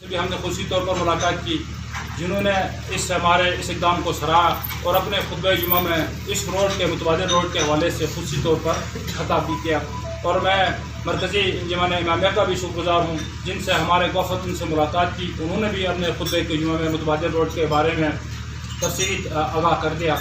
بھی ہم نے خصوصی طور پر ملاقات کی، جنہوں نے ہمارے اس اقدام کو سراہا اور اپنے خطبہ جمعہ میں اس روڈ کے متبادل روڈ کے حوالے سے خصوصی طور پر خطاب بھی کیا۔ اور میں مرکزی انجمن امامیہ کا بھی شکر گزار ہوں، جن سے ہمارے وفد ان سے ملاقات کی، انہوں نے بھی اپنے خطبے کے جمعہ میں متبادل روڈ کے بارے میں تفصیلی آگاہ کر دیا۔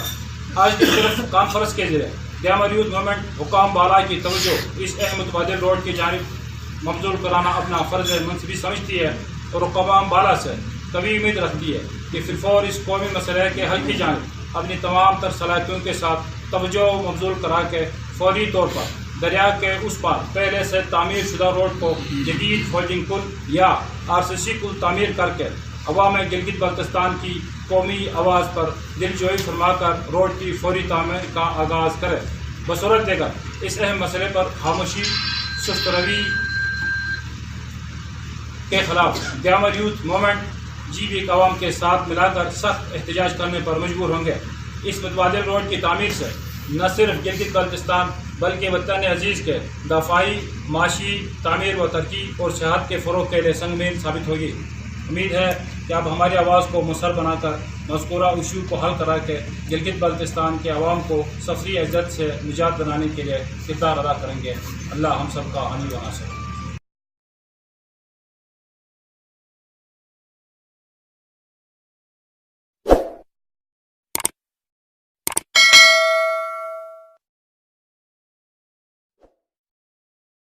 آج کی صرف کانفرنس کے ذریعے دیامر یوتھ موومنٹ حکام بالا کی توجہ اس اہم متبادل روڈ کی جانب مبذول کرانا اپنا فرض منصبی سمجھتی ہے اور حکام بالا سے کبھی امید رکھتی ہے کہ فی الفور اس قومی مسئلے کے حل کی جانب اپنی تمام تر صلاحیتوں کے ساتھ توجہ مبذول کرا کے فوری طور پر دریا کے اس پار پہلے سے تعمیر شدہ روڈ کو جدید فولڈنگ پل یا RCC پل تعمیر کر کے عوام گلگت بلتستان کی قومی آواز پر دل جوئی فرما کر روڈ کی فوری تعمیر کا آغاز کرے۔ بصورت دیگر اس اہم مسئلے پر خاموشی سست روی کے خلاف دیامر یوتھ موومنٹ GB عوام کے ساتھ ملا کر سخت احتجاج کرنے پر مجبور ہوں گے۔ اس متبادل روڈ کی تعمیر سے نہ صرف گلگت بلتستان بلکہ وطن عزیز کے دفاعی، معاشی، تعمیر و ترقی اور صحت کے فروغ کے لیے سنگ میل ثابت ہوگی۔ امید ہے کہ اب ہماری آواز کو مؤثر بنا کر مذکورہ ایشو کو حل کرا کے گلگت بلتستان کے عوام کو سفری عزت سے نجات بنانے کے لیے کردار ادا کریں گے۔ اللہ ہم سب کا حامی و ناصر۔